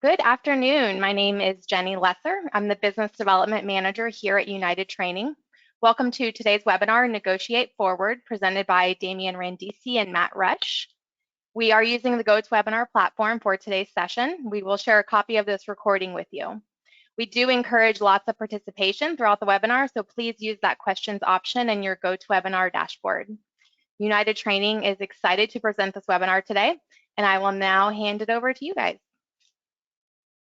Good afternoon. My name is Jenny Lesser. I'm the Business Development Manager here at United Training. Welcome to today's webinar, Negotiate Forward, presented by Damian Randisi and Matt Rush. We are using the GoToWebinar platform for today's session. We will share a copy of this recording with you. We do encourage lots of participation throughout the webinar, so please use that questions option in your GoToWebinar dashboard. United Training is excited to present this webinar today, and I will now hand it over to you guys.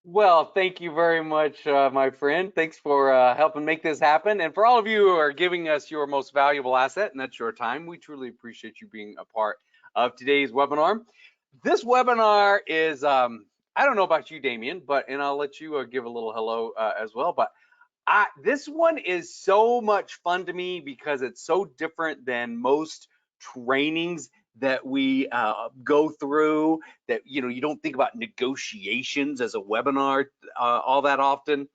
Well, thank you very much, my friend. Thanks for helping make this happen. And for all of you who are giving us your most valuable asset, and that's your time, we truly appreciate you being a part of today's webinar. This webinar is, I don't know about you, Damian, and I'll let you give a little hello as well. But this one is so much fun to me because it's so different than most trainings that we go through, that you don't think about negotiations as a webinar all that often.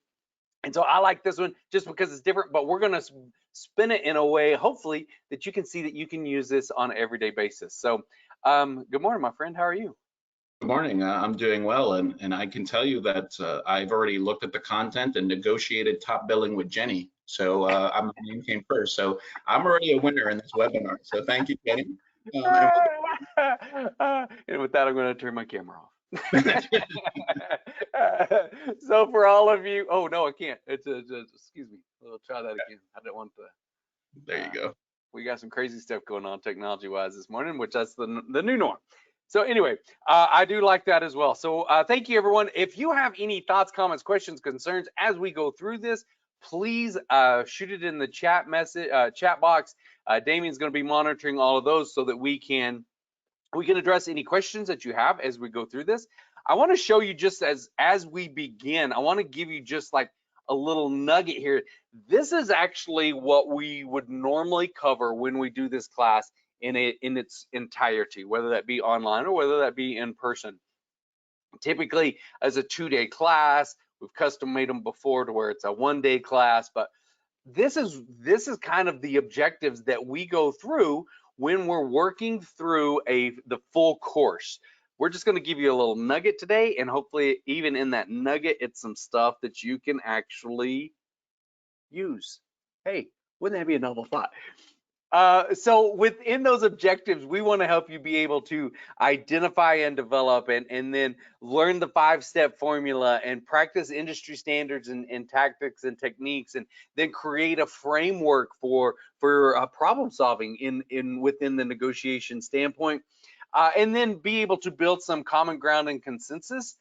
And so I like this one just because it's different, but we're going to spin it in a way, hopefully, that you can see that you can use this on an everyday basis. So good morning, my friend. How are you? Good morning. I'm doing well, and I can tell you that I've already looked at the content and negotiated top billing with Jenny. So my name came first. So I'm already a winner in this webinar. So thank you, Jenny. And with that, I'm going to turn my camera off. So for all of you, oh no, I can't. Excuse me. We'll try that again. I don't want to. There you go. We got some crazy stuff going on technology-wise this morning, which that's the new norm. So anyway, I do like that as well. So thank you, everyone. If you have any thoughts, comments, questions, concerns as we go through this, please shoot it in the chat box. Damian's going to be monitoring all of those so that we can address any questions that you have as we go through this. I want to show you just as we begin, I want to give you just like a little nugget here. This is actually what we would normally cover when we do this class in its entirety, whether that be online or whether that be in person. Typically as a 2-day class, we've custom made them before to where it's a 1-day class, but this is kind of the objectives that we go through when we're working through the full course. We're just going to give you a little nugget today, and hopefully even in that nugget, it's some stuff that you can actually use. Hey, wouldn't that be a novel thought? So within those objectives, we want to help you be able to identify and develop and then learn the 5-step formula and practice industry standards and tactics and techniques, and then create a framework for problem solving within the negotiation standpoint, and then be able to build some common ground and consensus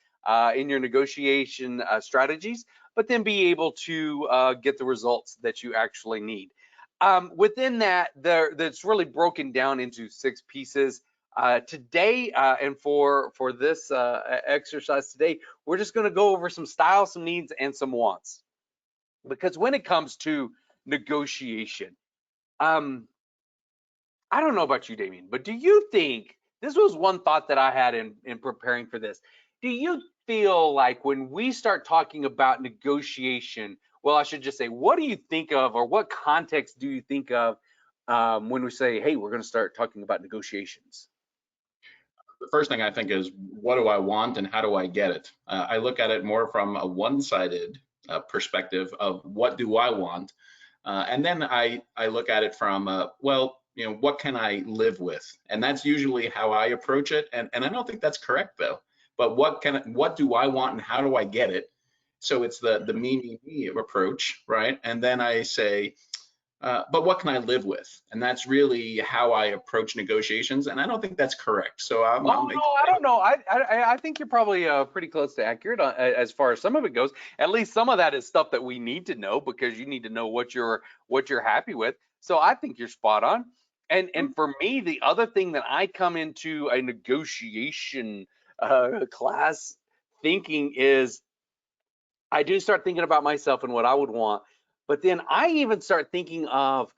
in your negotiation strategies, but then be able to get the results that you actually need. Within that, that's really broken down into 6 pieces. Today, and for this exercise today, we're just going to go over some styles, some needs, and some wants. Because when it comes to negotiation, I don't know about you, Damian, but do you think, this was one thought that I had in preparing for this, do you feel like when we start talking about negotiation, well, I should just say, what do you think of, or what context do you think of when we say, hey, we're going to start talking about negotiations? The first thing I think is, what do I want and how do I get it? I look at it more from a one-sided perspective of what do I want, and then I look at it from, well, what can I live with? And that's usually how I approach it. And I don't think that's correct though. But what do I want and how do I get it? So it's the me approach, right? And then I say, but what can I live with? And that's really how I approach negotiations. And I don't think that's correct. So I don't know. I think you're probably pretty close to accurate as far as some of it goes. At least some of that is stuff that we need to know, because you need to know what you're happy with. So I think you're spot on. And for me, the other thing that I come into a negotiation class thinking is, I do start thinking about myself and what I would want, but then I even start thinking of,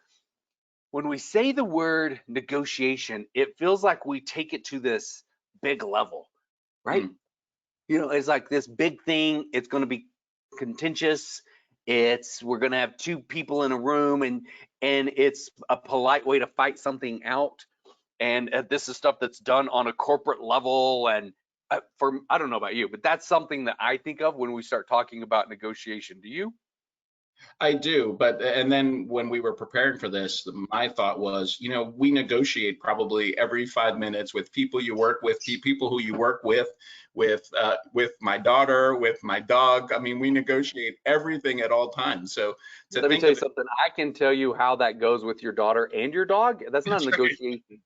when we say the word negotiation, it feels like we take it to this big level, right? It's like this big thing. It's going to be contentious. We're going to have 2 people in a room, and it's a polite way to fight something out. And this is stuff that's done on a corporate level. And I don't know about you, but that's something that I think of when we start talking about negotiation. Do you? I do, and then when we were preparing for this, my thought was, we negotiate probably every 5 minutes with people you work with, people who you work with my daughter, with my dog. I mean, we negotiate everything at all times. So Let me tell you something. I can tell you how that goes with your daughter and your dog. That's not a negotiation.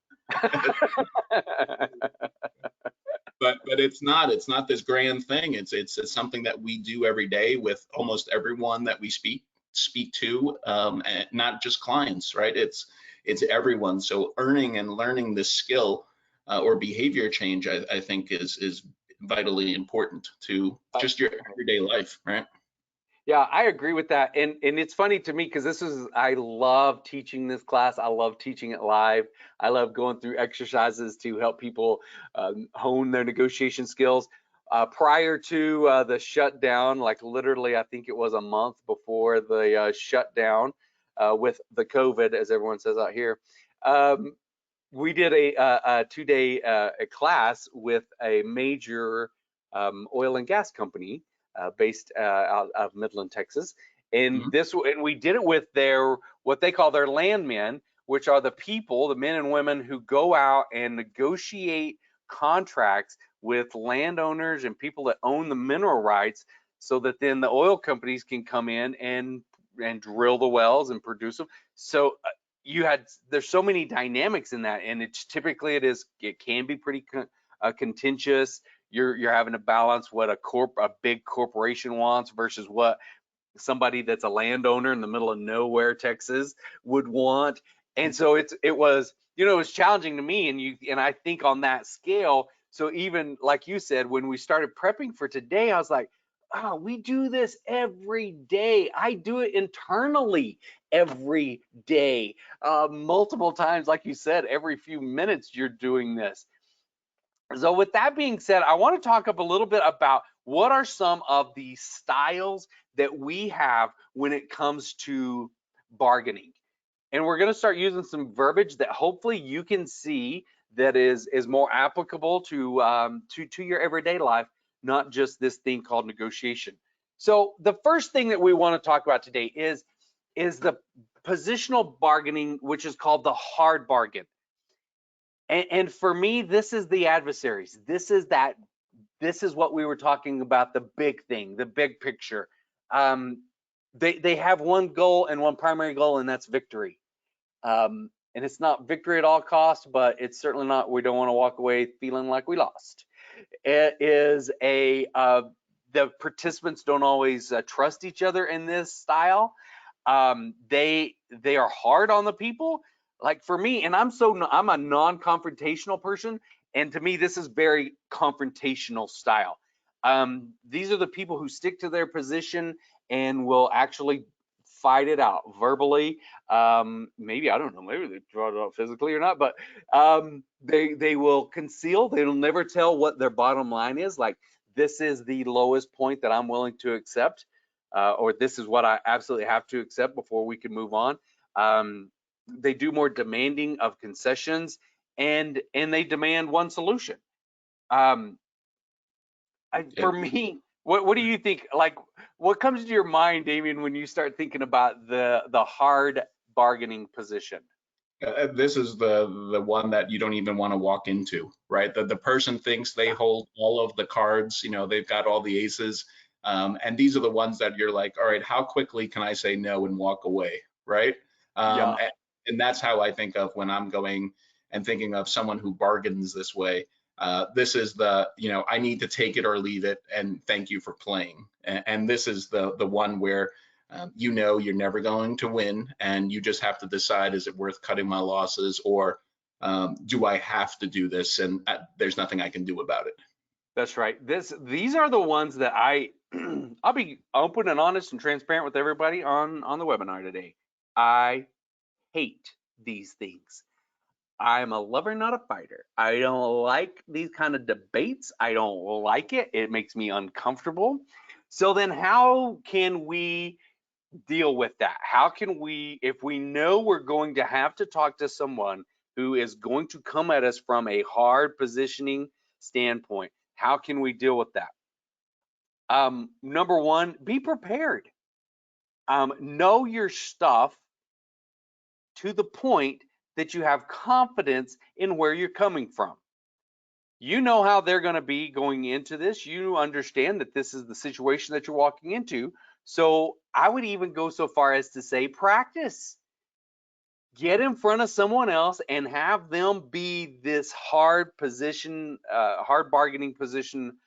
But it's not this grand thing. It's something that we do every day with almost everyone that we speak to, and not just clients, right? It's everyone. So earning and learning this skill or behavior change, I think is vitally important to just your everyday life, right? Yeah, I agree with that. And it's funny to me because I love teaching this class. I love teaching it live. I love going through exercises to help people hone their negotiation skills. Prior to the shutdown, like literally, I think it was a month before the shutdown with the COVID, as everyone says out here, we did a 2-day class with a major oil and gas company based out of Midland, Texas. And and we did it with what they call their landmen, which are the people, the men and women who go out and negotiate contracts with landowners and people that own the mineral rights, so that then the oil companies can come in and drill the wells and produce them. So there's so many dynamics in that, and it can be pretty contentious. You're having to balance what a big corporation wants versus what somebody that's a landowner in the middle of nowhere, Texas, would want. And so it was challenging to me, and I think on that scale. So even like you said, when we started prepping for today, I was like, oh, we do this every day. I do it internally every day, multiple times. Like you said, every few minutes you're doing this. So with that being said, I want to talk up a little bit about what are some of the styles that we have when it comes to bargaining. And we're going to start using some verbiage that hopefully you can see that is more applicable to your everyday life, not just this thing called negotiation. So the first thing that we want to talk about today is the positional bargaining, which is called the hard bargain. And for me, this is the adversaries. This is what we were talking about, the big thing, the big picture. They have one goal and one primary goal, and that's victory. And it's not victory at all costs, but it's certainly not, we don't want to walk away feeling like we lost. It is the participants don't always trust each other in this style. They are hard on the people. Like for me, and I'm a non-confrontational person, and to me, this is very confrontational style. These are the people who stick to their position and will actually fight it out verbally. Maybe, I don't know, maybe they draw it out physically or not, but they will conceal. They'll never tell what their bottom line is. Like, this is the lowest point that I'm willing to accept, or this is what I absolutely have to accept before we can move on. They do more demanding of concessions, and they demand one solution. For me, what do you think? Like, what comes to your mind, Damien, when you start thinking about the hard bargaining position? This is the one that you don't even want to walk into, right? The person thinks they hold all of the cards, they've got all the aces. And these are the ones that you're like, all right, how quickly can I say no and walk away, right? Yeah. And that's how I think of when I'm going and thinking of someone who bargains this way. This is I need to take it or leave it, and thank you for playing. And this is the one where you're never going to win, and you just have to decide, is it worth cutting my losses, or do I have to do this, and there's nothing I can do about it. That's right. These are the ones that I'll be open and honest and transparent with everybody on the webinar today. I hate these things. I'm a lover, not a fighter. I don't like these kind of debates. I don't like it. It makes me uncomfortable. So then how can we deal with that? How can we, if we know we're going to have to talk to someone who is going to come at us from a hard positioning standpoint, How can we deal with that? Number one, be prepared. Know your stuff to the point that you have confidence in where you're coming from. You know how they're going to be going into this. You understand that this is the situation that you're walking into. So I would even go so far as to say practice. Get in front of someone else and have them be this hard bargaining position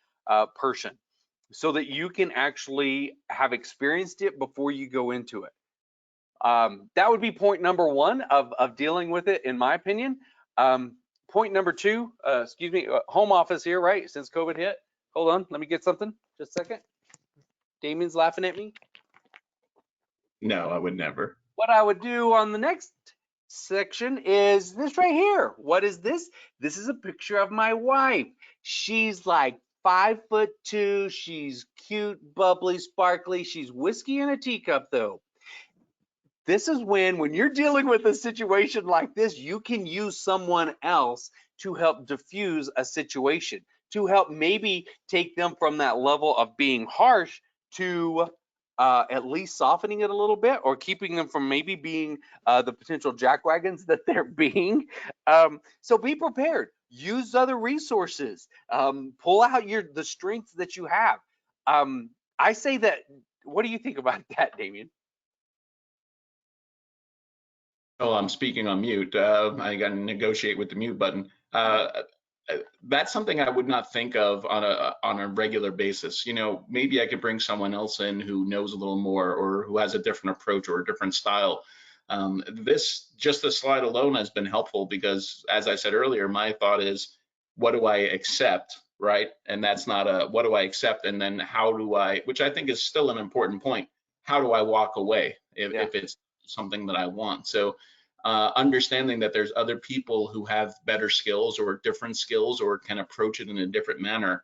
person, so that you can actually have experienced it before you go into it. That would be point number one of dealing with it, in my opinion. Point number two, excuse me, home office here, right? Since COVID hit. Hold on, let me get something. Just a second. Damien's laughing at me. No, I would never. What I would do on the next section is this right here. What is this? This is a picture of my wife. She's like 5'2". She's cute, bubbly, sparkly. She's whiskey in a teacup though. This is when you're dealing with a situation like this, you can use someone else to help diffuse a situation, to help maybe take them from that level of being harsh to at least softening it a little bit, or keeping them from maybe being the potential jackwagons that they're being. So be prepared. Use other resources. Pull out the strengths that you have. I say that. What do you think about that, Damien? Oh, I'm speaking on mute. I got to negotiate with the mute button. That's something I would not think of on a regular basis. You know, maybe I could bring someone else in who knows a little more, or who has a different approach or a different style. Just the slide alone has been helpful, because, as I said earlier, my thought is, what do I accept, right? And that's not a what do I accept, and then how do I, which I think is still an important point. How do I walk away if it's something that I want? So understanding that there's other people who have better skills or different skills, or can approach it in a different manner,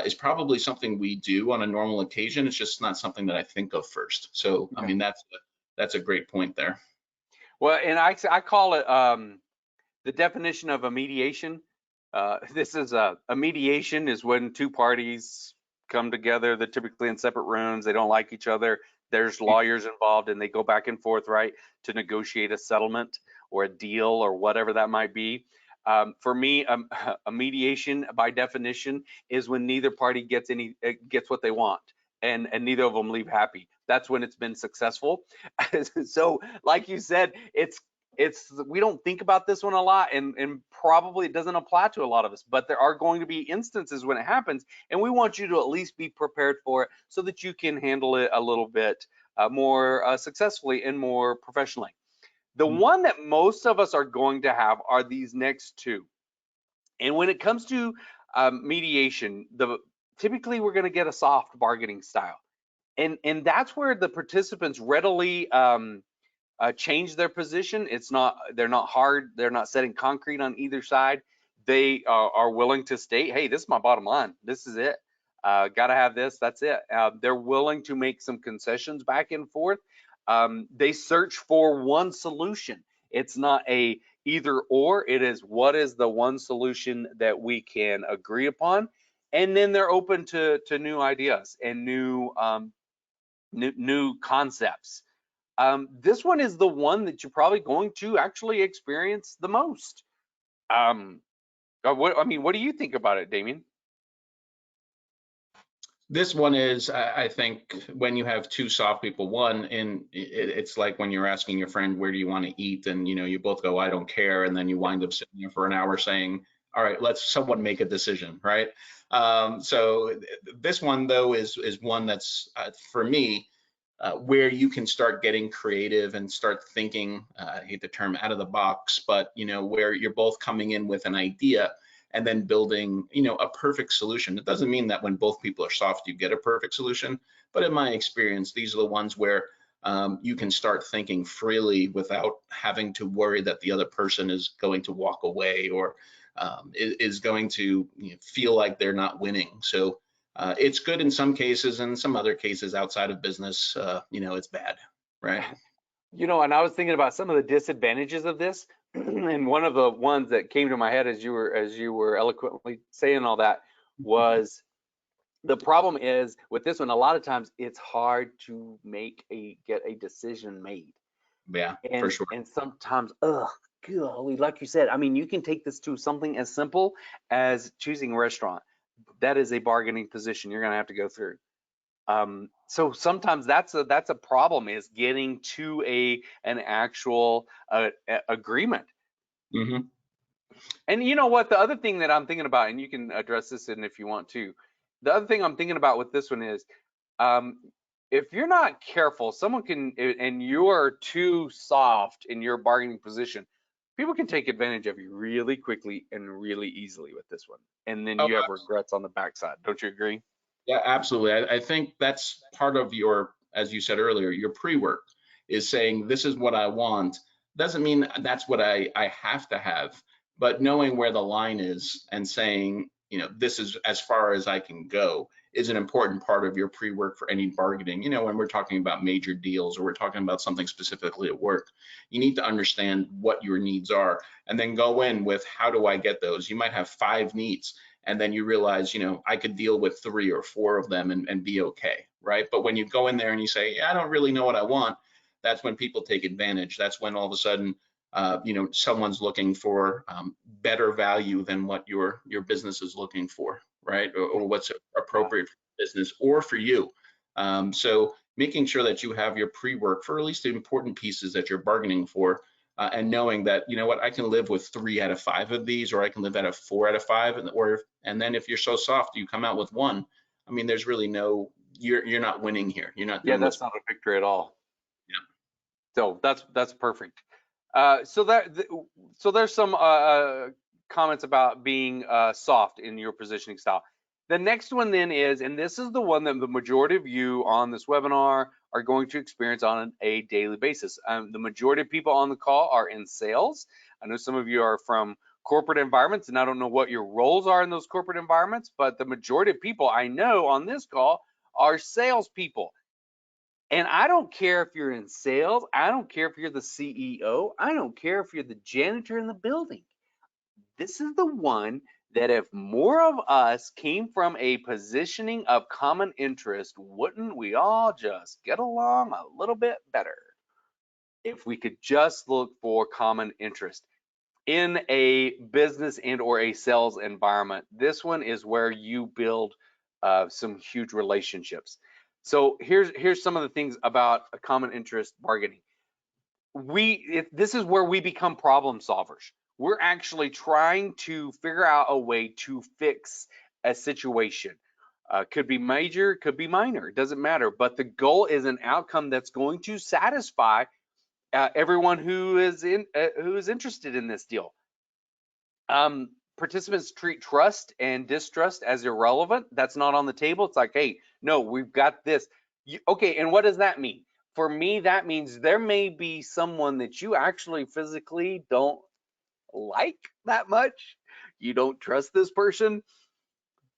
is probably something we do on a normal occasion. It's just not something that I think of first. So, I mean, that's a great point there. Well, and I call it the definition of a mediation. This is a mediation is when two parties come together. They're typically in separate rooms. They don't like each other. There's lawyers involved, and they go back and forth, right, to negotiate a settlement or a deal or whatever that might be. For me, a mediation, by definition, is when neither party gets what they want, and neither of them leave happy. That's when it's been successful. So, like you said, we don't think about this one a lot, and probably it doesn't apply to a lot of us, but there are going to be instances when it happens, and we want you to at least be prepared for it, so that you can handle it a little bit more successfully and more professionally. The one that most of us are going to have are these next two. And when it comes to mediation, typically we're going to get a soft bargaining style, and that's where the participants readily change their position. They're not hard. They're not setting concrete on either side. They are willing to state, hey, this is my bottom line. This is it. Got to have this. That's it. They're willing to make some concessions back and forth. They search for one solution. It's not a either or. It is, what is the one solution that we can agree upon? And then they're open to new ideas and new concepts. This one is the one that you're probably going to actually experience the most. What do you think about it, Damien? This one is, I think, when you have two soft people, it's like when you're asking your friend, where do you want to eat? And, you know, you both go, I don't care. And then you wind up sitting there for an hour saying, all right, let's someone make a decision, right? So this one, though, is one that's, for me, where you can start getting creative and start thinking, I hate the term out of the box, but, you know, where you're both coming in with an idea and then building, you know, a perfect solution. It doesn't mean that when both people are soft, you get a perfect solution. But in my experience, these are the ones where you can start thinking freely without having to worry that the other person is going to walk away, or is going to feel like they're not winning. So it's good in some cases, and some other cases outside of business, you know, it's bad, right? You know, and I was thinking about some of the disadvantages of this, and one of the ones that came to my head as you were eloquently saying all that was the problem is with this one, a lot of times it's hard to get a decision made. Yeah, for sure. And sometimes, golly, like you said, I mean, you can take this to something as simple as choosing a restaurant. That is a bargaining position you're going to have to go through. So sometimes that's a problem, is getting to an actual agreement. Mm-hmm. And you know what? The other thing that I'm thinking about, and you can address this in if you want to, the other thing I'm thinking about with this one is, if you're not careful, someone can, and you're too soft in your bargaining position, people can take advantage of you really quickly and really easily with this one. And then Oh, you have regrets on the backside. Don't you agree? yeah, absolutely. I think that's part of your, as you said earlier, your pre-work is saying, this is what I want. Doesn't mean that's what I have to have, but knowing where the line is and saying, you know, this is as far as I can go is an important part of your pre-work for any bargaining. You know, when we're talking about major deals or we're talking about something specifically at work, you need to understand what your needs are and then go in with, how do I get those? You might have 5 needs, and then you realize, you know, I could deal with 3 or 4 of them and be okay, right? But when you go in there and you say, yeah, I don't really know what I want, that's when people take advantage. That's when all of a sudden, you know, someone's looking for better value than what your business is looking for, right? Or what's appropriate for business or for you. So making sure that you have your pre-work for at least the important pieces that you're bargaining for, and knowing that, you know what, I can live with 3 out of 5 of these, or I can live out of 4 out of 5, and then if you're so soft, you come out with 1. I mean, there's really no, you're not winning here. You're not doing that's not a victory at all. Yeah. So that's perfect. So there's some comments about being soft in your positioning style. The next one then is, and this is the one that the majority of you on this webinar are going to experience on a daily basis. The majority of people on the call are in sales. I know some of you are from corporate environments, and I don't know what your roles are in those corporate environments, but the majority of people I know on this call are salespeople. And I don't care if you're in sales. I don't care if you're the CEO. I don't care if you're the janitor in the building. This is the one that if more of us came from a positioning of common interest, wouldn't we all just get along a little bit better? If we could just look for common interest in a business and or a sales environment, this one is where you build some huge relationships. So here's some of the things about a common interest bargaining. This is where we become problem solvers. We're actually trying to figure out a way to fix a situation. Could be major, could be minor, it doesn't matter. But the goal is an outcome that's going to satisfy everyone who is interested in this deal. Participants treat trust and distrust as irrelevant. That's not on the table. It's like, hey, no, we've got this. Okay, and what does that mean? For me, that means there may be someone that you actually physically don't like that much. You don't trust this person,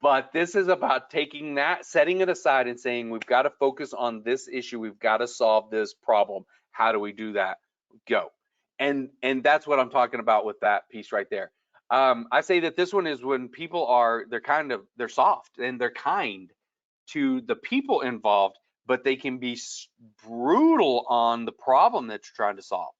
but this is about taking that, setting it aside and saying, we've got to focus on this issue. We've got to solve this problem. How do we do that? Go. And that's what I'm talking about with that piece right there. I say that this one is when people they're soft and they're kind to the people involved, but they can be brutal on the problem that you're trying to solve.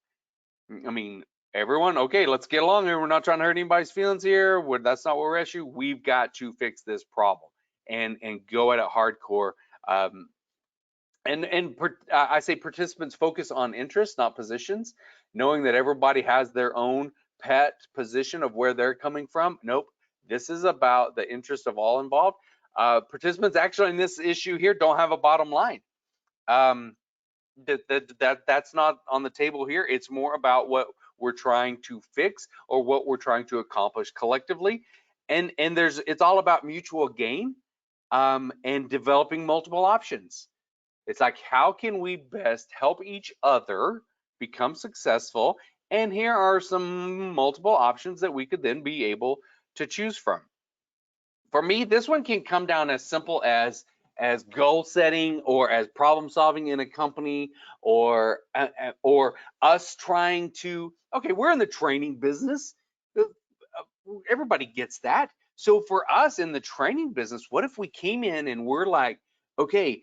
I mean, everyone, okay, let's get along here. We're not trying to hurt anybody's feelings here. That's not what we're at you. We've got to fix this problem and go at it hardcore. I say participants focus on interests, not positions, knowing that everybody has their own pet position of where they're coming from. Nope, this is about the interest of all involved. Participants actually in this issue here don't have a bottom line. That's not on the table here. It's more about what we're trying to fix or what we're trying to accomplish collectively. And it's all about mutual gain and developing multiple options. It's like, how can we best help each other become successful? And here are some multiple options that we could then be able to choose from. For me, this one can come down as simple as goal setting or as problem solving in a company, or us trying to, okay, we're in the training business. Everybody gets that. So for us in the training business, what if we came in and we're like, okay,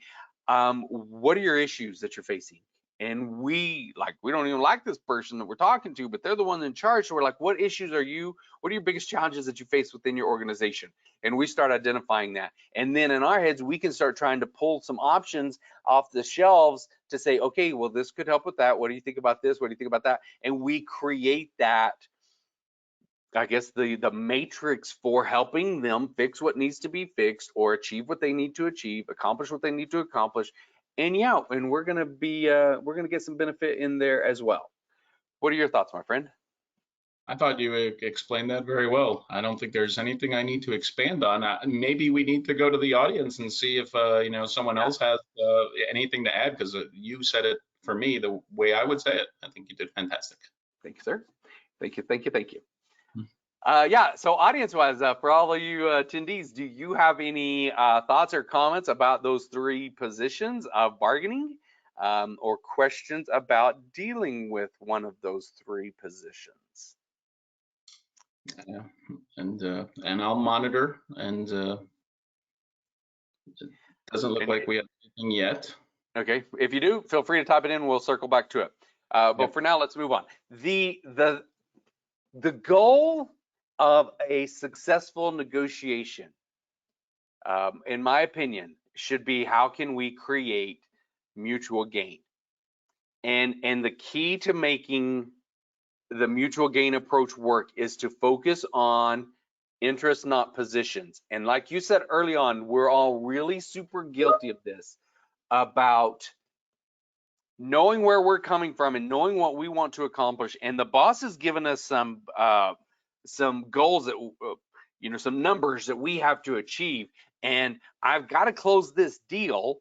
what are your issues that you're facing? And we don't even like this person that we're talking to, but they're the one in charge. So we're like, what issues are what are your biggest challenges that you face within your organization? And we start identifying that. And then in our heads, we can start trying to pull some options off the shelves to say, okay, well, this could help with that. What do you think about this? What do you think about that? And we create that, I guess, the matrix for helping them fix what needs to be fixed or achieve what they need to achieve, accomplish what they need to accomplish. And yeah, and we're gonna get some benefit in there as well. What are your thoughts, my friend? I thought you explained that very well. I don't think there's anything I need to expand on. Maybe we need to go to the audience and see if someone else has anything to add, because you said it for me the way I would say it. I think you did fantastic. Thank you, sir. Thank you, thank you, thank you. Yeah, so audience-wise, for all of you attendees, do you have any thoughts or comments about those three positions of bargaining, or questions about dealing with one of those three positions? Yeah, and I'll monitor, and it doesn't look like we have anything yet. Okay, if you do, feel free to type it in. We'll circle back to it. But Yep. for now, let's move on. The goal of a successful negotiation, in my opinion, should be how can we create mutual gain? And the key to making the mutual gain approach work is to focus on interests, not positions. And like you said early on, we're all really super guilty of this, about knowing where we're coming from and knowing what we want to accomplish. And the boss has given us some goals that, some numbers that we have to achieve. And I've got to close this deal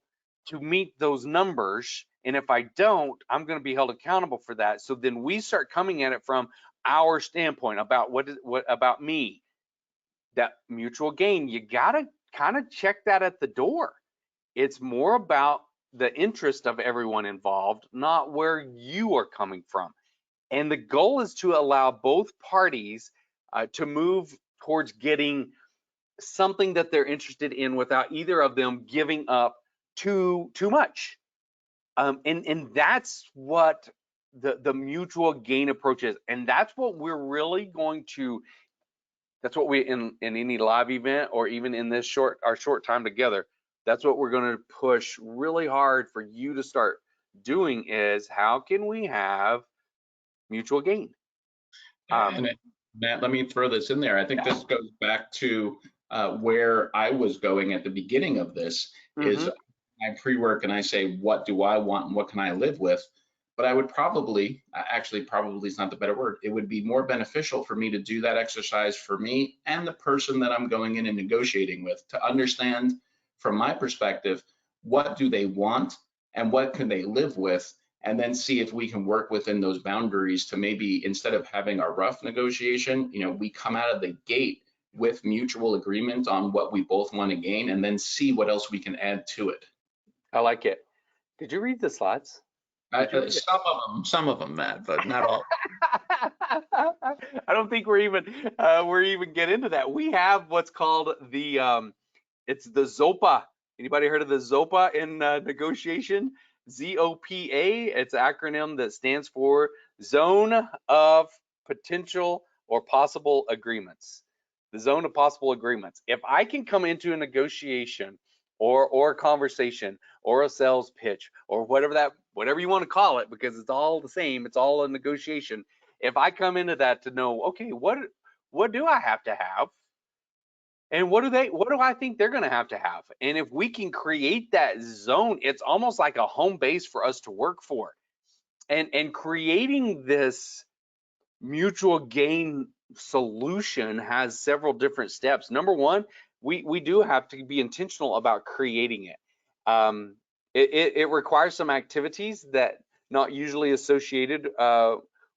to meet those numbers. And if I don't, I'm going to be held accountable for that. So then we start coming at it from our standpoint about what about me, that mutual gain. You got to kind of check that at the door. It's more about the interest of everyone involved, not where you are coming from. And the goal is to allow both parties to move towards getting something that they're interested in without either of them giving up too much. And that's what the mutual gain approach is. And that's what we're really going to, that's what we, in any live event or even in this our short time together, that's what we're going to push really hard for you to start doing, is how can we have mutual gain? And Matt, let me throw this in there. I think this goes back to where I was going at the beginning of this. Is I pre-work and I say, what do I want and what can I live with? But I would probably is not the better word. It would be more beneficial for me to do that exercise for me and the person that I'm going in and negotiating with, to understand from my perspective, what do they want and what can they live with, and then see if we can work within those boundaries to maybe, instead of having a rough negotiation, we come out of the gate with mutual agreement on what we both want to gain, and then see what else we can add to it. I like it. Did you read the slides? Some of them, Matt, but not all. I don't think we're even get into that. We have what's called it's the ZOPA. Anybody heard of the ZOPA in negotiation? ZOPA. It's an acronym that stands for Zone of Potential or Possible Agreements. The zone of possible agreements. If I can come into a negotiation or a conversation or a sales pitch or whatever you want to call it, because it's all the same, it's all a negotiation. If I come into that to know, okay, what do I have to have? And what do I think they're going to have? And if we can create that zone, it's almost like a home base for us to work for. And creating this mutual gain solution has several different steps. Number one, we do have to be intentional about creating it. It requires some activities that not usually associated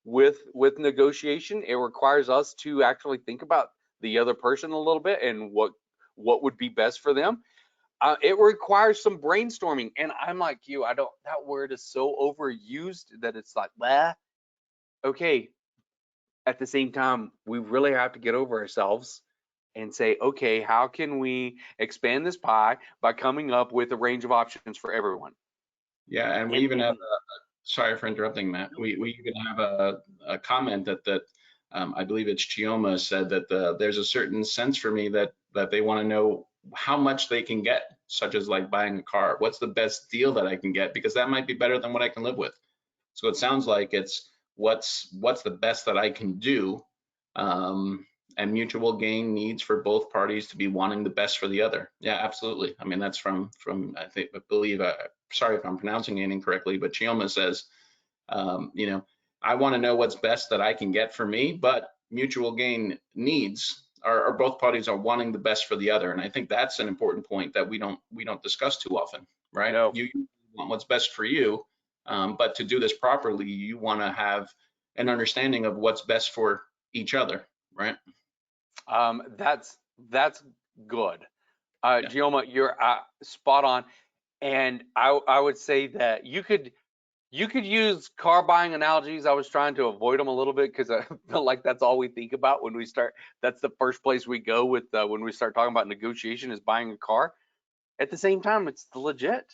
with negotiation. It requires us to actually think about the other person a little bit and what would be best for them. It requires some brainstorming, and I'm like you, that word is so overused that it's like, blah. Okay. At the same time, we really have to get over ourselves and say, okay, how can we expand this pie by coming up with a range of options for everyone? Yeah, and we even have sorry for interrupting, Matt. We even have a comment that I believe it's Chioma said that there's a certain sense for me that they want to know how much they can get, such as like buying a car. What's the best deal that I can get? Because that might be better than what I can live with. So it sounds like it's what's the best that I can do, and mutual gain needs for both parties to be wanting the best for the other. Yeah, absolutely. I mean, that's from I believe, sorry if I'm pronouncing it incorrectly, but Chioma says, you know, I want to know what's best that I can get for me, but mutual gain needs are both parties are wanting the best for the other. And I think that's an important point that we don't discuss too often, right? No. You want what's best for you, but to do this properly, you want to have an understanding of what's best for each other, right? That's good. Yeah. Gioma, you're spot on. And I would say that you could use car buying analogies. I was trying to avoid them a little bit because I feel like that's all we think about when we start. That's the first place we go with when we start talking about negotiation is buying a car. At the same time, it's legit.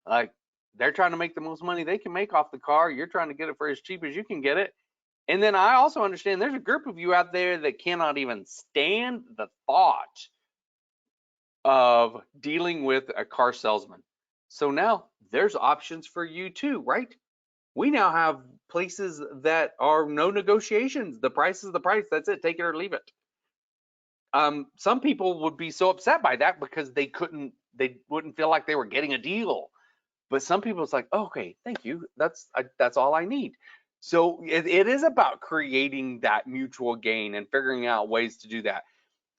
Like they're trying to make the most money they can make off the car. You're trying to get it for as cheap as you can get it. And then I also understand there's a group of you out there that cannot even stand the thought of dealing with a car salesman. So now there's options for you too, right? We now have places that are no negotiations. The price is the price. That's it. Take it or leave it. Some people would be so upset by that because they wouldn't feel like they were getting a deal. But some people, it's like, oh, okay, thank you. That's all I need. So it is about creating that mutual gain and figuring out ways to do that,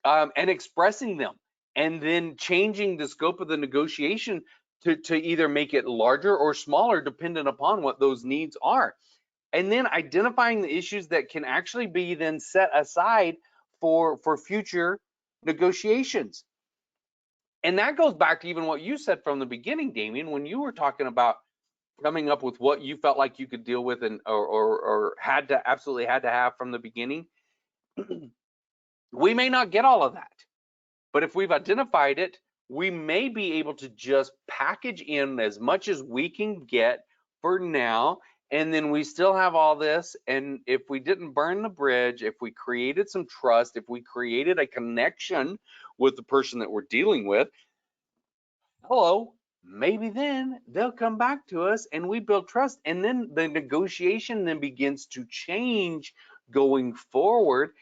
and expressing them, and then changing the scope of the negotiation to either make it larger or smaller, dependent upon what those needs are. And then identifying the issues that can actually be then set aside for future negotiations. And that goes back to even what you said from the beginning, Damien, when you were talking about coming up with what you felt like you could deal with and or absolutely had to have from the beginning. We may not get all of that, but if we've identified it, we may be able to just package in as much as we can get for now, and then we still have all this. And if we didn't burn the bridge, if we created some trust, if we created a connection with the person that we're dealing with, hello, maybe then they'll come back to us and we build trust, and then the negotiation then begins to change going forward,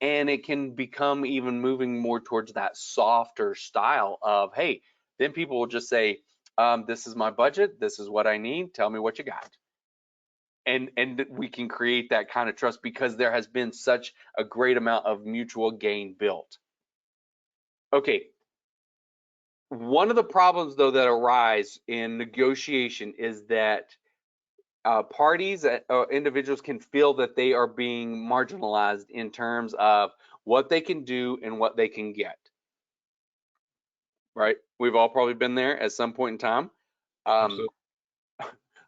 and it can become even moving more towards that softer style of, hey, then people will just say, this is my budget, this is what I need, tell me what you got. And we can create that kind of trust because there has been such a great amount of mutual gain built. Okay. One of the problems, though, that arise in negotiation is that parties, individuals can feel that they are being marginalized in terms of what they can do and what they can get. Right? We've all probably been there at some point in time.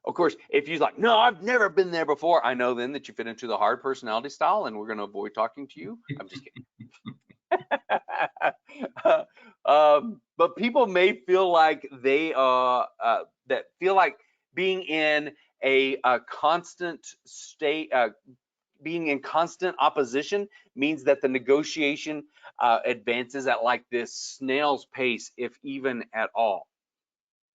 Of course, if you're like, no, I've never been there before, I know then that you fit into the hard personality style, and we're going to avoid talking to you. I'm just kidding. But people may feel like they that feel like being in a constant state, being in constant opposition means that the negotiation advances at like this snail's pace, if even at all.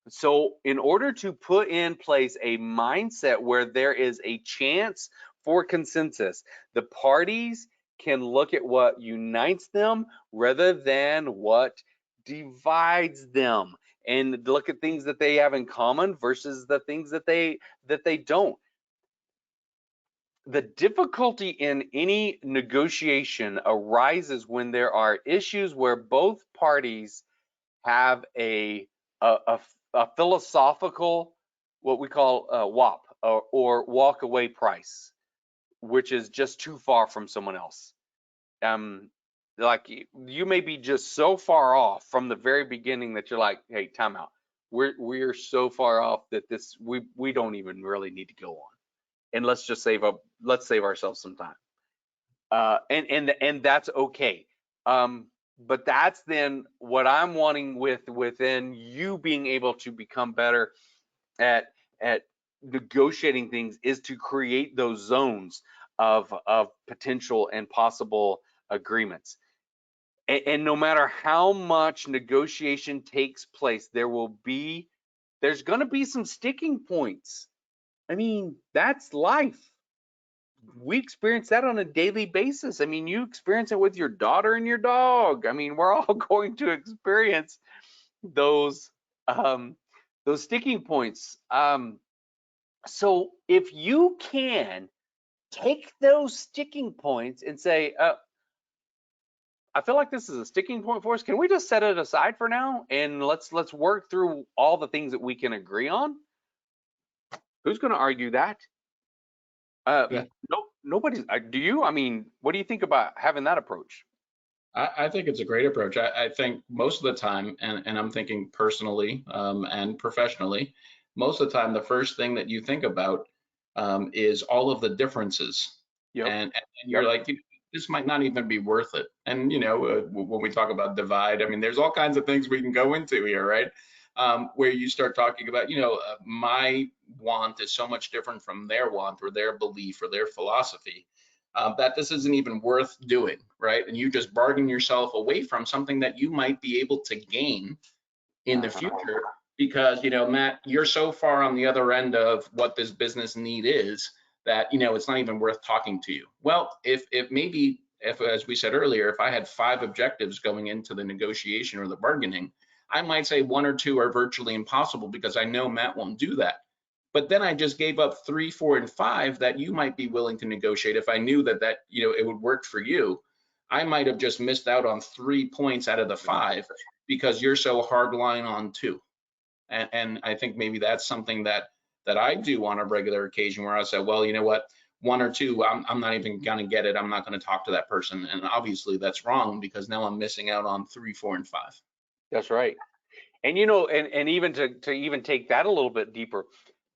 So in order to put in place a mindset where there is a chance for consensus, the parties can look at what unites them rather than what divides them, and look at things that they have in common versus the things that they don't. The difficulty in any negotiation arises when there are issues where both parties have a philosophical, what we call WAP, or walk away price, which is just too far from someone else. Like you may be just so far off from the very beginning that you're like, hey, time out. We're so far off that we don't even really need to go on, and let's save ourselves some time. And that's okay. but that's then what I'm wanting within you being able to become better at negotiating things, is to create those zones of potential and possible agreements. And no matter how much negotiation takes place, there's going to be some sticking points. I mean, that's life. We experience that on a daily basis. I mean, you experience it with your daughter and your dog. I mean, we're all going to experience those sticking points. So if you can take those sticking points and say, I feel like this is a sticking point for us. Can we just set it aside for now and let's work through all the things that we can agree on? Who's going to argue that? Yeah. No, nobody's. Do you? I mean, what do you think about having that approach? I think it's a great approach. I think most of the time, and I'm thinking personally and professionally, most of the time, the first thing that you think about is all of the differences. Yep. And you're Yep. like, this might not even be worth it. And, when we talk about divide, I mean, there's all kinds of things we can go into here, right? Where you start talking about, my want is so much different from their want or their belief or their philosophy. That this isn't even worth doing, right? And you just bargain yourself away from something that you might be able to gain in the future because, Matt, you're so far on the other end of what this business need is that, it's not even worth talking to you. Well, if maybe, as we said earlier, if I had 5 objectives going into the negotiation or the bargaining, I might say 1 or 2 are virtually impossible because I know Matt won't do that. But then I just gave up 3, 4, and 5 that you might be willing to negotiate. If I knew that it would work for you, I might have just missed out on 3 points out of the 5 because you're so hardline on 2. And I think maybe that's something that I do on a regular occasion where I say, well, you know what, 1 or 2, I'm not even going to get it. I'm not going to talk to that person. And obviously that's wrong because now I'm missing out on 3, 4, and 5. That's right. And and even to even take that a little bit deeper,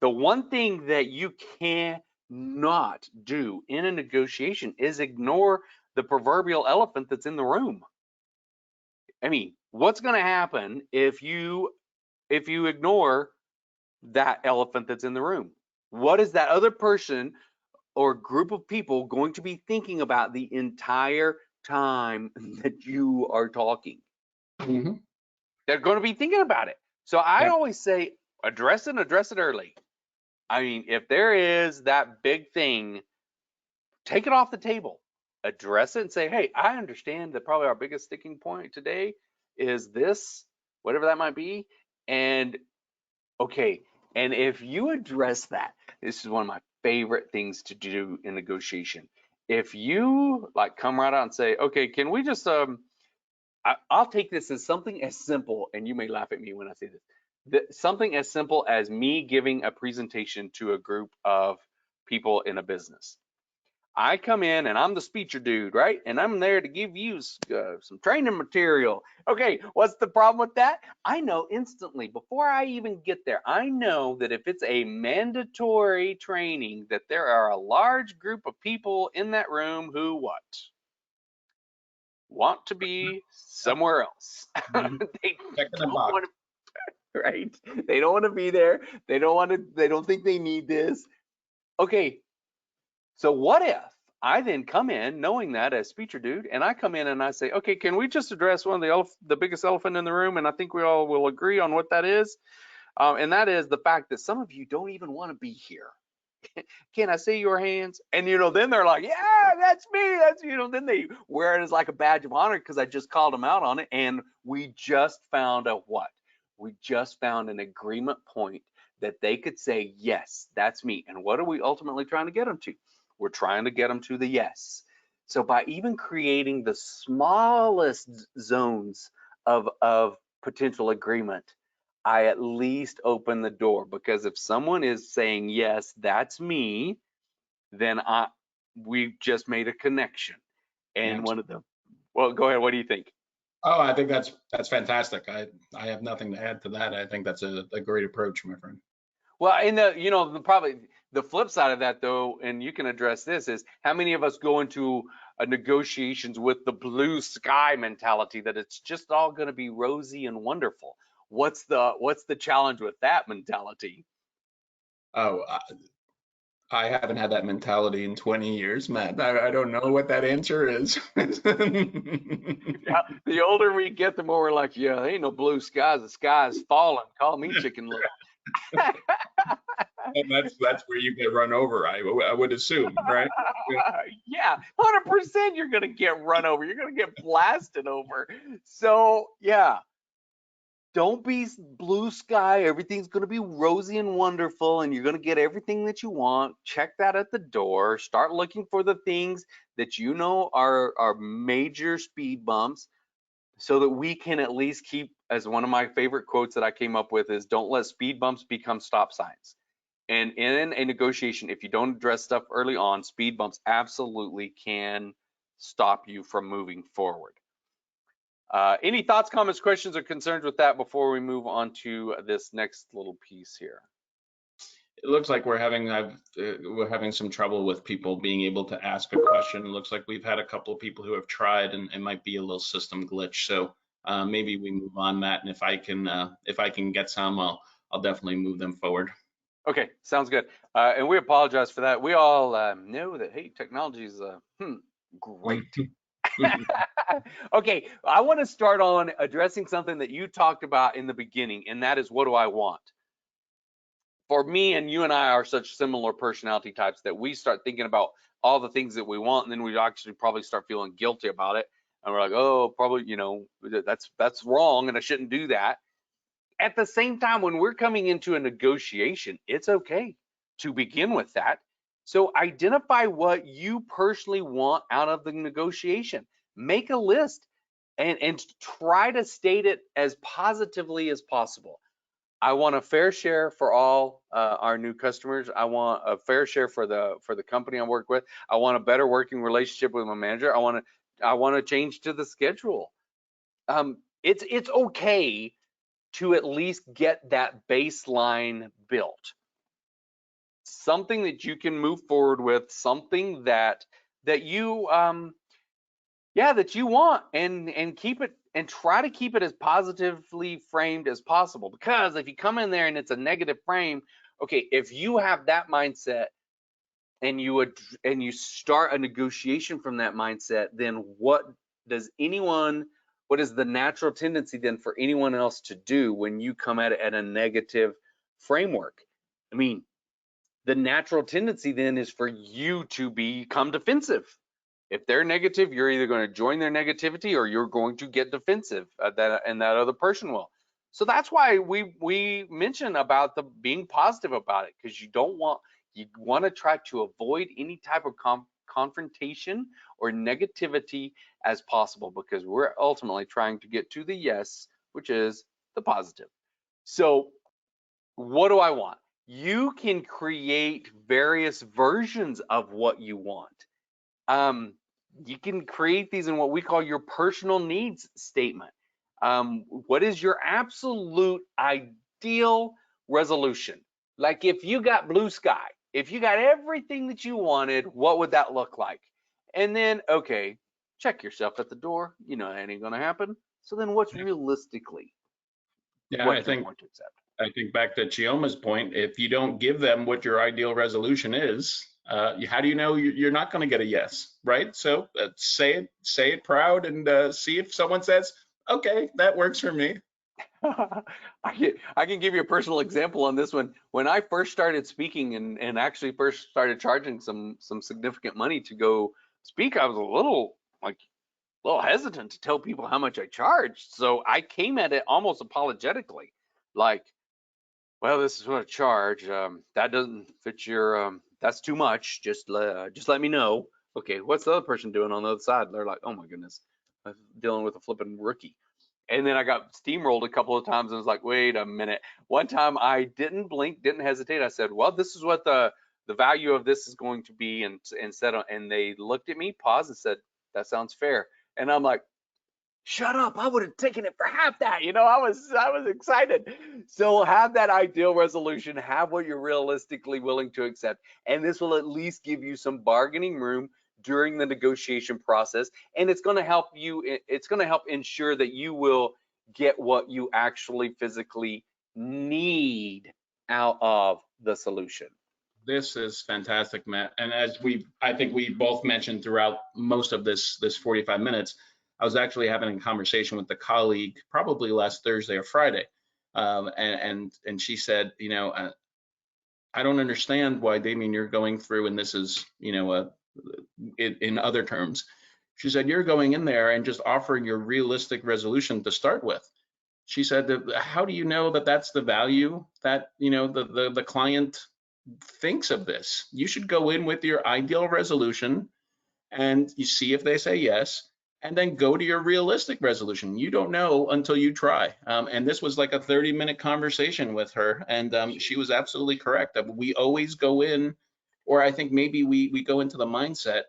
the one thing that you cannot do in a negotiation is ignore the proverbial elephant that's in the room. I mean, what's going to happen if you ignore that elephant that's in the room? What is that other person or group of people going to be thinking about the entire time that you are talking? Mm-hmm. They're going to be thinking about it. So I Yep. always say, address it early. I mean, if there is that big thing, take it off the table, address it and say, hey, I understand that probably our biggest sticking point today is this, whatever that might be. And okay, and if you address that, this is one of my favorite things to do in negotiation. If you like come right out and say, okay, can we just I'll take this as something as simple, and you may laugh at me when I say this, something as simple as me giving a presentation to a group of people in a business. I come in and I'm the speecher dude, right? And I'm there to give you some training material. Okay, what's the problem with that? I know instantly before I even get there, I know that if it's a mandatory training, that there are a large group of people in that room who what? Want to be somewhere else. Mm-hmm. They Checking the don't box. want to, right? They don't want to be there. They don't think they need this. Okay, so what if I then come in knowing that as speaker dude, and I come in and I say, okay, can we just address one of the biggest elephant in the room? And I think we all will agree on what that is. And that is the fact that some of you don't even want to be here. Can I see your hands? And then they're like, yeah, that's me. That's then they wear it as like a badge of honor because I just called them out on it. And we just found a what? We just found an agreement point that they could say, yes, that's me. And what are we ultimately trying to get them to? We're trying to get them to the yes. So by even creating the smallest zones of potential agreement, I at least open the door, because if someone is saying, yes, that's me, then we've just made a connection. And one of them, well, go ahead. What do you think? Oh, I think that's fantastic. I have nothing to add to that. I think that's a great approach, my friend. Well, and probably the flip side of that though, and you can address this, is how many of us go into negotiations with the blue sky mentality that it's just all going to be rosy and wonderful. What's the challenge with that mentality? Oh, I haven't had that mentality in 20 years, Matt. I don't know what that answer is. Yeah, the older we get, the more we're like, yeah, there ain't no blue skies. The sky is falling. Call me Chicken Little. And that's where you get run over, I would assume, right? Yeah, 100% you're going to get run over. You're going to get blasted over. So, yeah, don't be blue sky. Everything's going to be rosy and wonderful, and you're going to get everything that you want. Check that at the door. Start looking for the things that you know are major speed bumps so that we can at least keep, as one of my favorite quotes that I came up with is, don't let speed bumps become stop signs. And in a negotiation, if you don't address stuff early on, speed bumps absolutely can stop you from moving forward. Any thoughts, comments, questions, or concerns with that before we move on to this next little piece here? It looks like we're having some trouble with people being able to ask a question. It looks like we've had a couple of people who have tried, and it might be a little system glitch. So maybe we move on, Matt. And if I can get some, I'll definitely move them forward. Okay, sounds good. And we apologize for that. We all know that, hey, technology is great. Okay, I want to start on addressing something that you talked about in the beginning, and that is, what do I want? For me, and you and I are such similar personality types that we start thinking about all the things that we want, and then we actually probably start feeling guilty about it. And we're like, oh, probably, that's wrong, and I shouldn't do that. At the same time, when we're coming into a negotiation, it's okay to begin with that. So identify what you personally want out of the negotiation. Make a list and try to state it as positively as possible. I want a fair share for all our new customers. I want a fair share for the company I work with. I want a better working relationship with my manager. I want to change to the schedule. It's okay to at least get that baseline built. Something that you can move forward with, something that you that you want, and keep it, and try to keep it as positively framed as possible. Because if you come in there and it's a negative frame, okay, if you have that mindset and you start a negotiation from that mindset, then what is the natural tendency then for anyone else to do when you come at it at a negative framework? I mean, the natural tendency then is for you to become defensive. If they're negative, you're either going to join their negativity or you're going to get defensive, and that other person will. So that's why we mention about the being positive about it, because you want to try to avoid any type of confrontation or negativity as possible, because we're ultimately trying to get to the yes, which is the positive. So what do I want? You can create various versions of what you want. You can create these in what we call your personal needs statement. What is your absolute ideal resolution? Like, if you got blue sky, if you got everything that you wanted, what would that look like? And then, okay, check yourself at the door. You know that ain't gonna happen. So then what's realistically what you're going to accept? I think back to Chioma's point, if you don't give them what your ideal resolution is, how do you know you're not going to get a yes, right? So say it proud, and see if someone says, okay, that works for me. I can give you a personal example on this one. When I first started speaking and actually first started charging some significant money to go speak, I was a little hesitant to tell people how much I charged. So I came at it almost apologetically, like, well, this is what I charge. That doesn't fit your, that's too much. Just let me know. Okay, what's the other person doing on the other side? They're like, oh my goodness, I'm dealing with a flipping rookie. And then I got steamrolled a couple of times and was like, wait a minute. One time I didn't blink, didn't hesitate. I said, well, this is what the value of this is going to be. And they looked at me, paused, and said, that sounds fair. And I'm like, shut up, I would have taken it for half that. I was excited. So have that ideal resolution, have what you're realistically willing to accept, and this will at least give you some bargaining room during the negotiation process, and it's going to help you, it's going to help ensure that you will get what you actually physically need out of the solution. This is fantastic, Matt. And as I think we both mentioned throughout most of this 45 minutes, I was actually having a conversation with a colleague probably last Thursday or Friday, and she said, I don't understand why, Damien, you're going through, and this is, in other terms. She said, you're going in there and just offering your realistic resolution to start with. She said, how do you know that that's the value that, the client thinks of this? You should go in with your ideal resolution and you see if they say yes, and then go to your realistic resolution. You don't know until you try. And this was like a 30-minute conversation with her, and she was absolutely correct. That we always go in, or I think maybe we go into the mindset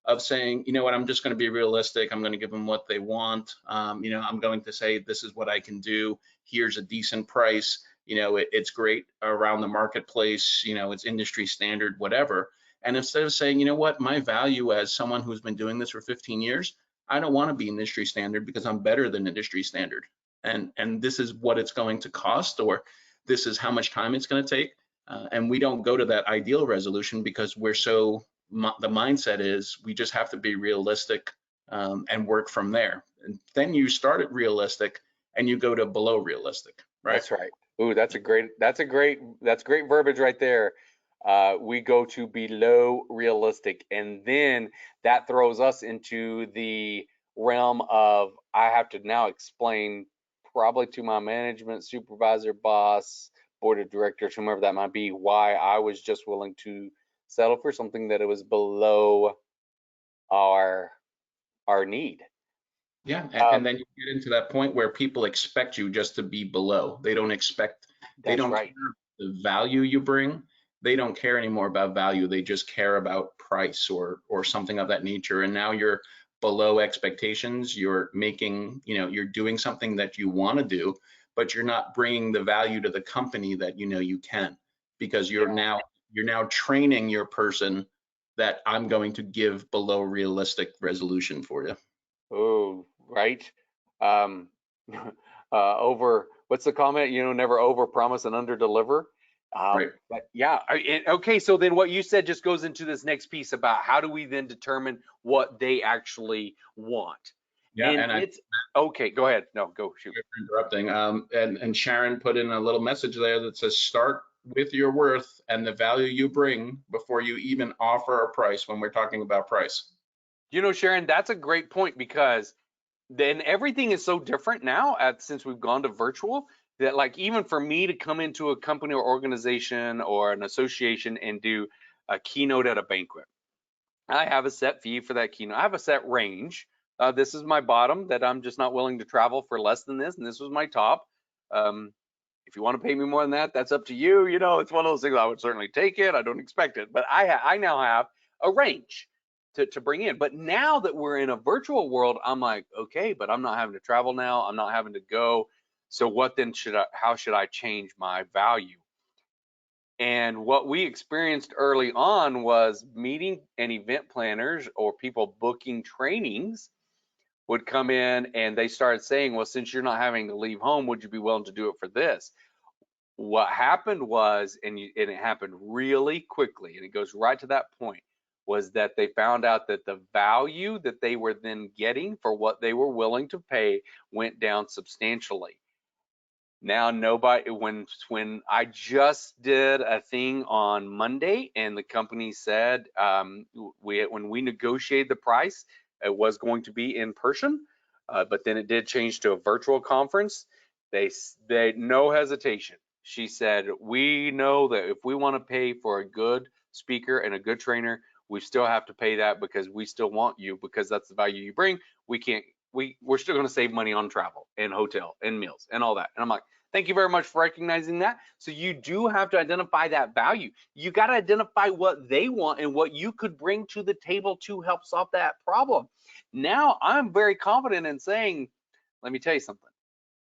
of saying, you know what, I'm just going to be realistic. I'm going to give them what they want. I'm going to say, this is what I can do. Here's a decent price. It's great around the marketplace. It's industry standard, whatever. And instead of saying, you know what, my value as someone who's been doing this for 15 years, I don't want to be industry standard because I'm better than industry standard. And this is what it's going to cost, or this is how much time it's going to take. And we don't go to that ideal resolution because we're so, the mindset is we just have to be realistic and work from there. And then you start at realistic and you go to below realistic, right? That's right. Ooh, that's great verbiage right there. We go to below realistic, and then that throws us into the realm of I have to now explain probably to my management, supervisor, boss, board of directors, whomever that might be, why I was just willing to settle for something that it was below our need. Yeah, and then you get into that point where people expect you just to be below. They don't expect, they don't right. care the value you bring. They don't care anymore about value. They just care about price or something of that nature. And now you're below expectations. You're making, you're doing something that you want to do, but you're not bringing the value to the company that you can, because you're now training your person that I'm going to give below realistic resolution for you. Oh, right. What's the comment? Never over promise and under deliver. Right. But yeah, okay. So then what you said just goes into this next piece about how do we then determine what they actually want? Yeah, and it's okay. Go ahead. No, go shoot. Interrupting. And Sharon put in a little message there that says, start with your worth and the value you bring before you even offer a price when we're talking about price. Sharon, that's a great point, because then everything is so different now since we've gone to virtual, that like even for me to come into a company or organization or an association and do a keynote at a banquet, I have a set fee for that keynote. I have a set range. This is my bottom, that I'm just not willing to travel for less than this, and this was my top. If you want to pay me more than that, that's up to you. It's one of those things. I would certainly take it. I don't expect it, but I now have a range to bring in. But now that we're in a virtual world, I'm like, okay, but I'm not having to travel now. I'm not having to go. So what then how should I change my value? And what we experienced early on was meeting and event planners or people booking trainings would come in and they started saying, well, since you're not having to leave home, would you be willing to do it for this? What happened was, and it happened really quickly, and it goes right to that point, was that they found out that the value that they were then getting for what they were willing to pay went down substantially. Now when I just did a thing on Monday, and the company said when we negotiated the price, it was going to be in person, but then it did change to a virtual conference. They no hesitation. She said, we know that if we want to pay for a good speaker and a good trainer, we still have to pay that because we still want you, because that's the value you bring. We're still going to save money on travel and hotel and meals and all that. And I'm like, thank you very much for recognizing that. So you do have to identify that value. You got to identify what they want and what you could bring to the table to help solve that problem. Now I'm very confident in saying, let me tell you something.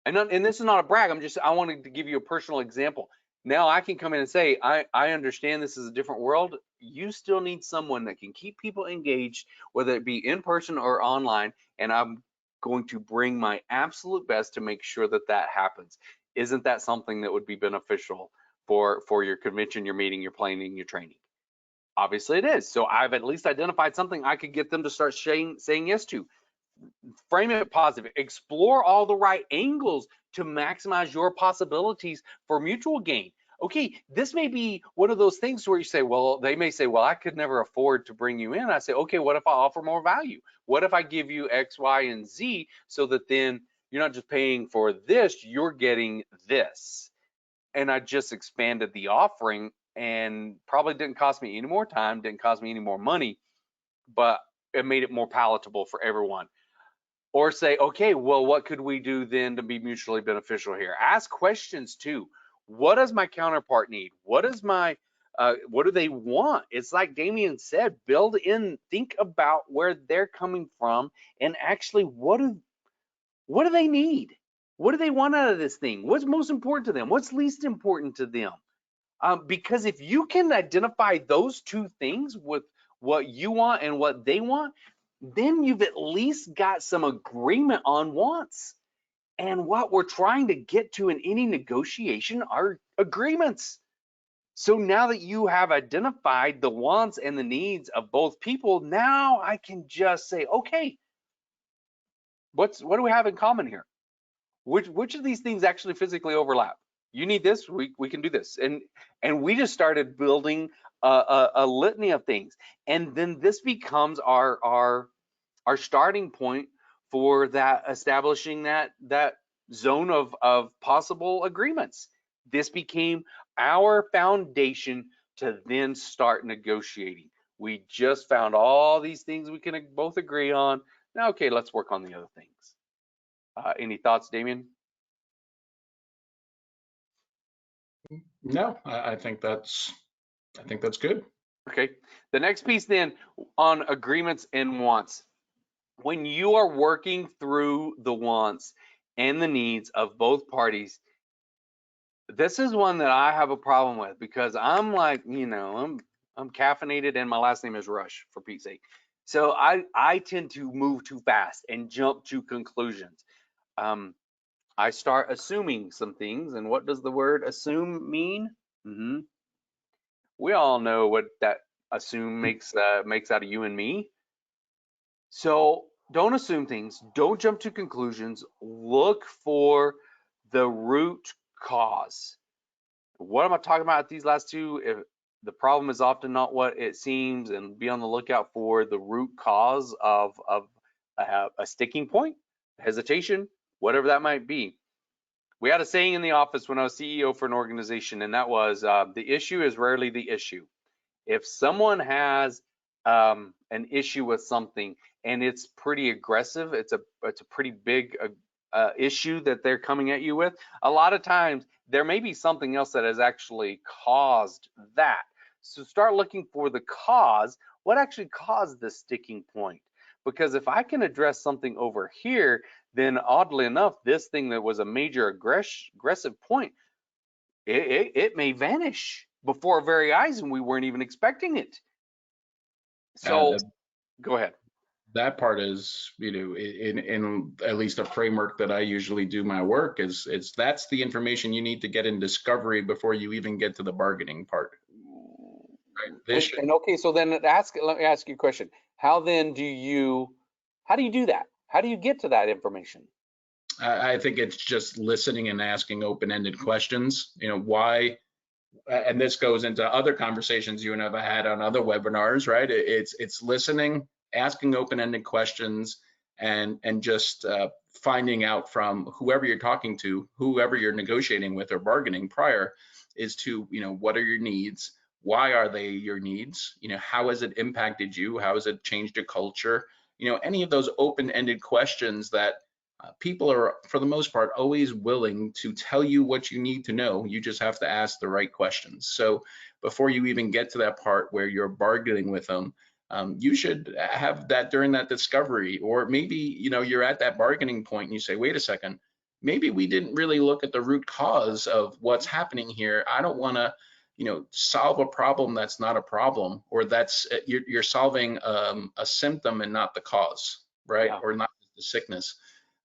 And this is not a brag. I wanted to give you a personal example. Now I can come in and say, I understand this is a different world. You still need someone that can keep people engaged, whether it be in person or online, and I'm going to bring my absolute best to make sure that that happens. Isn't that something that would be beneficial for your convention, your meeting, your planning, your training? Obviously it is. So I've at least identified something I could get them to start saying yes to. Frame it positive. Explore all the right angles to maximize your possibilities for mutual gain. Okay, this may be one of those things where you say, well, they may say, well, I could never afford to bring you in. I say, okay, what if I offer more value? What if I give you X, Y, and Z so that then you're not just paying for this, you're getting this. And I just expanded the offering, and probably didn't cost me any more time, didn't cost me any more money, but it made it more palatable for everyone. Or say, okay, well, what could we do then to be mutually beneficial here? Ask questions too. What does my counterpart need? What do they want? It's like Damien said, build in, think about where they're coming from, and actually what do they need? What do they want out of this thing? What's most important to them? What's least important to them? Because if you can identify those two things with what you want and what they want, then you've at least got some agreement on wants. And what we're trying to get to in any negotiation are agreements. So now that you have identified the wants and the needs of both people, now I can just say, okay, what do we have in common here? Which of these things actually physically overlap? You need this, we can do this. And we just started building a litany of things. And then this becomes our starting point for that, establishing that zone of possible agreements. This became our foundation to then start negotiating. We just found all these things we can both agree on. Now, okay, let's work on the other things. Any thoughts, Damien? No, I think that's good. Okay. The next piece then on agreements and wants. When you are working through the wants and the needs of both parties, this is one that I have a problem with, because I'm like, I'm caffeinated and my last name is Rush, for Pete's sake. So I tend to move too fast and jump to conclusions. I start assuming some things, and what does the word assume mean? We all know what that assume makes out of you and me. So don't assume things, don't jump to conclusions, look for the root cause. What am I talking about these last two? If the problem is often not what it seems, and be on the lookout for the root cause of a sticking point, hesitation, whatever that might be. We had a saying in the office when I was CEO for an organization, and that was, the issue is rarely the issue. If someone has an issue with something and it's pretty aggressive, it's a pretty big issue that they're coming at you with, a lot of times there may be something else that has actually caused that. So start looking for the cause. What actually caused the sticking point? Because if I can address something over here, then oddly enough, this thing that was a major aggressive point, it may vanish before our very eyes, and we weren't even expecting it. So go ahead. That part is, in at least a framework that I usually do my work is that's the information you need to get in discovery before you even get to the bargaining part. Right? And okay, so then let me ask you a question. How do you do that? How do you get to that information? I think it's just listening and asking open-ended questions. Why? And this goes into other conversations you and I've had on other webinars, right? It's listening, asking open-ended questions, and just finding out from whoever you're talking to, whoever you're negotiating with or bargaining prior, is to, what are your needs? Why are they your needs? How has it impacted you? How has it changed your culture? Any of those open-ended questions that people are, for the most part, always willing to tell you what you need to know. You just have to ask the right questions. So before you even get to that part where you're bargaining with them, you should have that during that discovery. Or maybe, you're at that bargaining point and you say, wait a second, maybe we didn't really look at the root cause of what's happening here. I don't want to, solve a problem that's not a problem, or that's you're solving a symptom and not the cause, right? Yeah. Or not the sickness.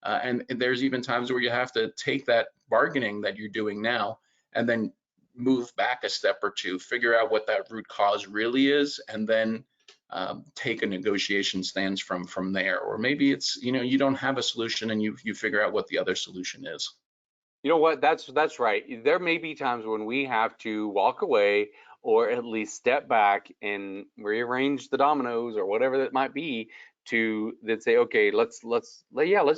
And there's even times where you have to take that bargaining that you're doing now and then move back a step or two, figure out what that root cause really is, and then take a negotiation stance from there. Or maybe it's, you don't have a solution and you figure out what the other solution is. You know what? That's right. There may be times when we have to walk away or at least step back and rearrange the dominoes or whatever that might be to then say, okay, let's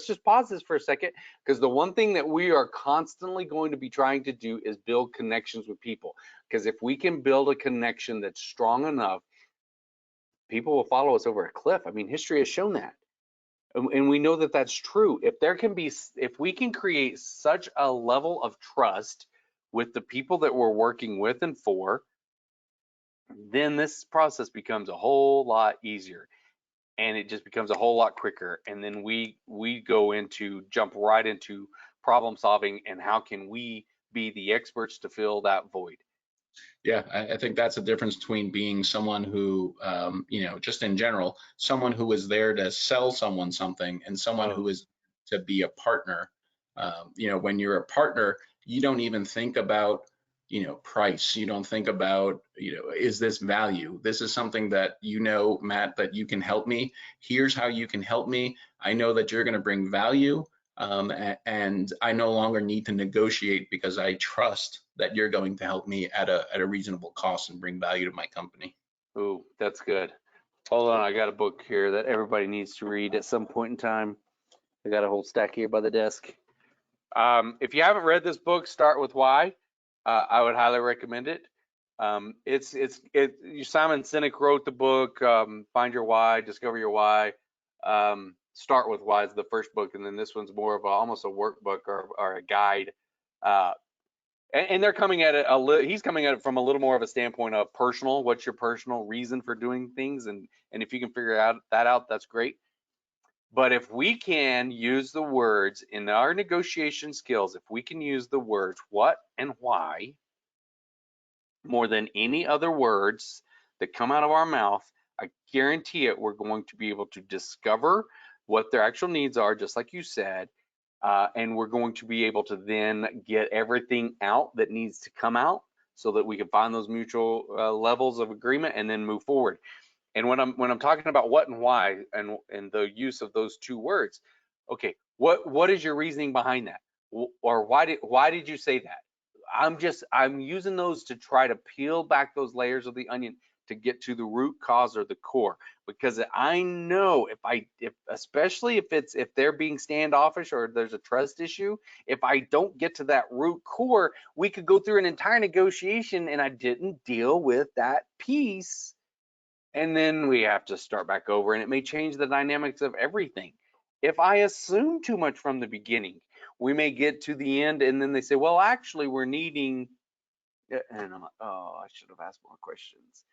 just pause this for a second, because the one thing that we are constantly going to be trying to do is build connections with people. Because if we can build a connection that's strong enough, people will follow us over a cliff. I mean, history has shown that. And we know that that's true. If we can create such a level of trust with the people that we're working with and for, then this process becomes a whole lot easier, and it just becomes a whole lot quicker. And then we jump right into problem solving, and how can we be the experts to fill that void. Yeah, I think that's the difference between being someone who, just in general, someone who is there to sell someone something, and someone who is to be a partner. When you're a partner, you don't even think about, price. You don't think about, is this value? This is something that, Matt, that you can help me. Here's how you can help me. I know that you're going to bring value. And I no longer need to negotiate, because I trust that you're going to help me at a reasonable cost and bring value to my company. Ooh, that's good. Hold on, I got a book here that everybody needs to read at some point in time. I got a whole stack here by the desk. If you haven't read this book, Start With Why. I would highly recommend it. Simon Sinek wrote the book, Find Your Why, Discover Your Why. Start With Why is the first book, and then this one's more of almost a workbook or a guide. And they're coming at it he's coming at it from a little more of a standpoint of personal. What's your personal reason for doing things? And if you can figure that out, that's great. But if we can use the words in our negotiation skills, if we can use the words what and why more than any other words that come out of our mouth, I guarantee it, we're going to be able to discover what their actual needs are, just like you said, and we're going to be able to then get everything out that needs to come out, so that we can find those mutual levels of agreement and then move forward. And when I'm talking about what and why, and the use of those two words, okay, what is your reasoning behind that, or why did you say that? I'm using those to try to peel back those layers of the onion to get to the root cause or the core, because I know especially if they're being standoffish or there's a trust issue, if I don't get to that root core, we could go through an entire negotiation and I didn't deal with that piece, and then we have to start back over, and it may change the dynamics of everything. If I assume too much from the beginning, we may get to the end and then they say, well, actually we're needing, and I'm like, oh, I should have asked more questions.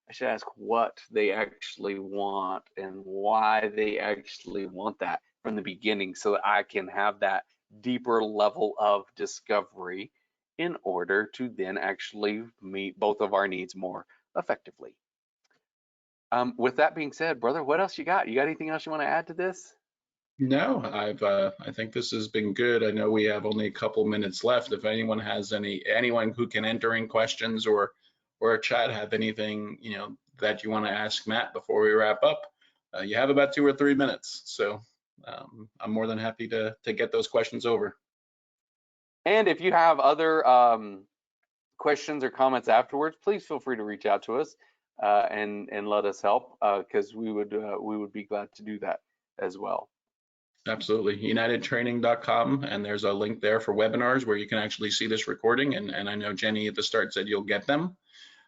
I should ask what they actually want and why they actually want that from the beginning, so that I can have that deeper level of discovery in order to then actually meet both of our needs more effectively. With that being said, brother, what else you got? You got anything else you want to add to this? No, I think this has been good. I know we have only a couple minutes left. If anyone has anyone who can enter in questions or chat have anything, that you want to ask Matt before we wrap up, you have about 2 or 3 minutes. So I'm more than happy to get those questions over. And if you have other questions or comments afterwards, please feel free to reach out to us and let us help, because we would be glad to do that as well. Absolutely. UnitedTraining.com, and there's a link there for webinars where you can actually see this recording. And I know Jenny at the start said you'll get them,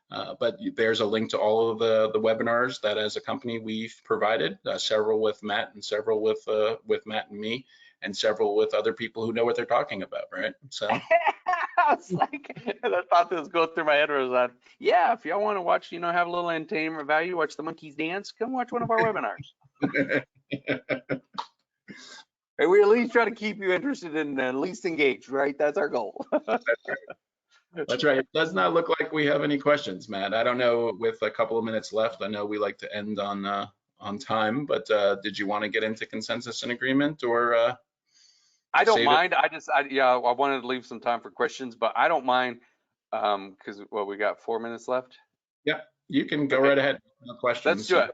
but there's a link to all of the webinars that as a company we've provided, several with Matt and several with Matt and me, and several with other people who know what they're talking about, right? So I was like, the thought that was going through my head was that, yeah, if y'all want to watch, have a little entertainment value, watch the monkeys dance, come watch one of our webinars. And we at least try to keep you interested and at least engaged, right? That's our goal. That's right. It does not look like we have any questions, Matt. I don't know, with a couple of minutes left, I know we like to end on time, but did you want to get into consensus and agreement, or I don't save it? mind. I wanted to leave some time for questions, but I don't mind because well, we got 4 minutes left. Yeah, you can go Okay. right ahead. No questions. Let's do it.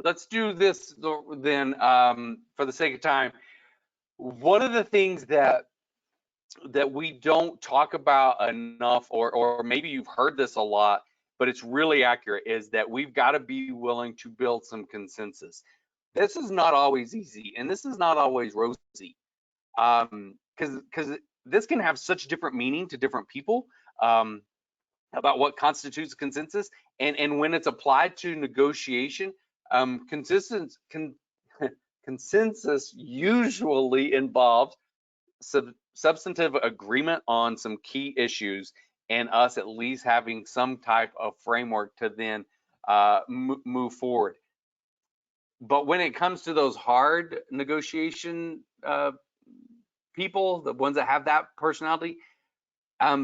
Let's do this then for the sake of time. One of the things that we don't talk about enough, or maybe you've heard this a lot, but it's really accurate, is that we've got to be willing to build some consensus. This is not always easy, and this is not always rosy, because this can have such different meaning to different people about what constitutes consensus, and when it's applied to negotiation, consensus usually involves substantive agreement on some key issues, and us at least having some type of framework to then move forward. But when it comes to those hard negotiation people, the ones that have that personality,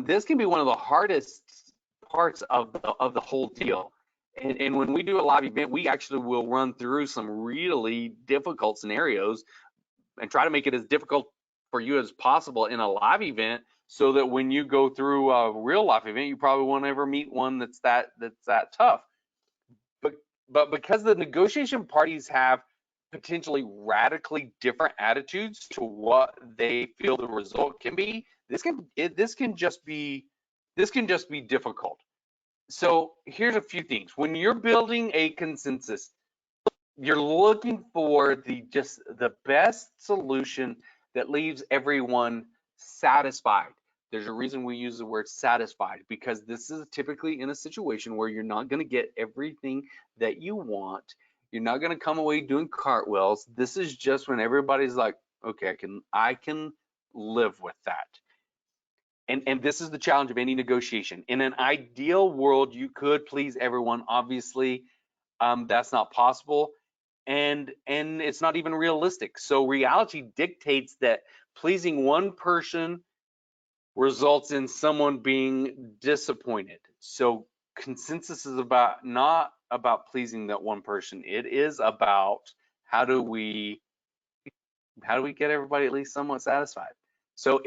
this can be one of the hardest parts of the whole deal. And when we do a live event, we actually will run through some really difficult scenarios and try to make it as difficult for you as possible in a live event, so that when you go through a real life event, you probably won't ever meet one that's that tough. But because the negotiation parties have potentially radically different attitudes to what they feel the result can be, this can just be difficult. So here's a few things. When you're building a consensus, you're looking for the best solution that leaves everyone satisfied. There's a reason we use the word satisfied, because this is typically in a situation where you're not going to get everything that you want. You're not going to come away doing cartwheels. This is just when everybody's like, okay, I can live with that. And this is the challenge of any negotiation. In an ideal world, you could please everyone. Obviously, that's not possible, and it's not even realistic. So reality dictates that pleasing one person results in someone being disappointed. So consensus is not about pleasing that one person. It is about how do we get everybody at least somewhat satisfied. So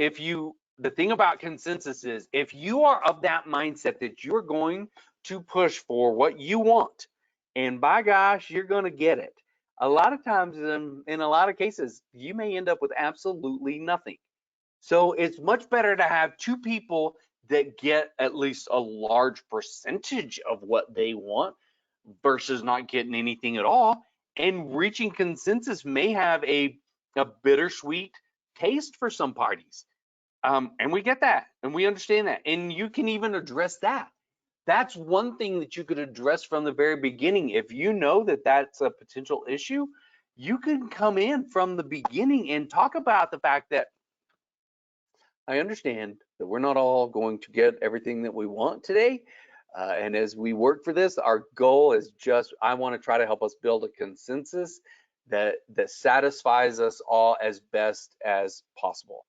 the thing about consensus is, if you are of that mindset that you're going to push for what you want, and by gosh, you're going to get it. A lot of times, in a lot of cases, you may end up with absolutely nothing. So it's much better to have two people that get at least a large percentage of what they want versus not getting anything at all. And reaching consensus may have a bittersweet taste for some parties. And we get that, and we understand that, and you can even address that. That's one thing that you could address from the very beginning. If you know that that's a potential issue, you can come in from the beginning and talk about the fact that I understand that we're not all going to get everything that we want today. And as we work for this, our goal is I want to try to help us build a consensus that satisfies us all as best as possible.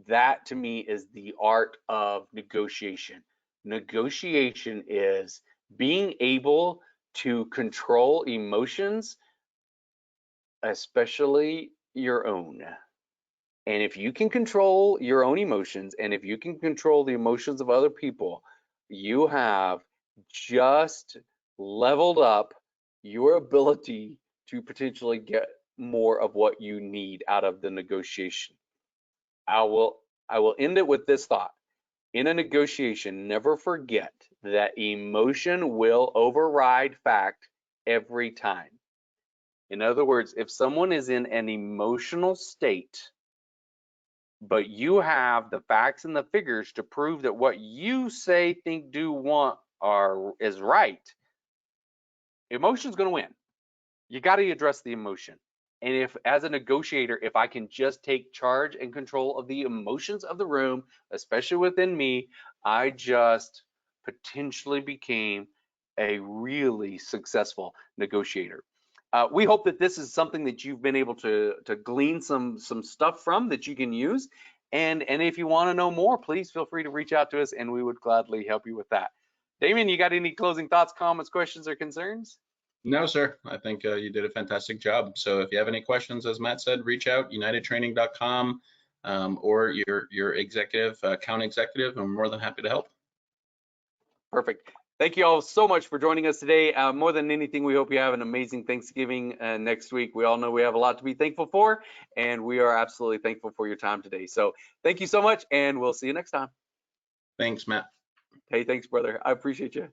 That to me is the art of negotiation. Negotiation is being able to control emotions, especially your own. And if you can control your own emotions, and if you can control the emotions of other people, you have just leveled up your ability to potentially get more of what you need out of the negotiation. I will end it with this thought. In a negotiation, never forget that emotion will override fact every time. In other words, if someone is in an emotional state, but you have the facts and the figures to prove that what you say, think, do, want is right, emotion's going to win. You got to address the emotion. And if, as a negotiator, if I can just take charge and control of the emotions of the room, especially within me, I just potentially became a really successful negotiator. we hope that this is something that you've been able to glean some stuff from that you can use. And if you want to know more, please feel free to reach out to us and we would gladly help you with that. Damien, you got any closing thoughts, comments, questions, or concerns? No, sir. I think you did a fantastic job. So if you have any questions, as Matt said, reach out, unitedtraining.com, or your executive, account executive. I'm more than happy to help. Perfect. Thank you all so much for joining us today. More than anything, we hope you have an amazing Thanksgiving next week. We all know we have a lot to be thankful for, and we are absolutely thankful for your time today. So thank you so much, and we'll see you next time. Thanks, Matt. Hey, thanks, brother. I appreciate you.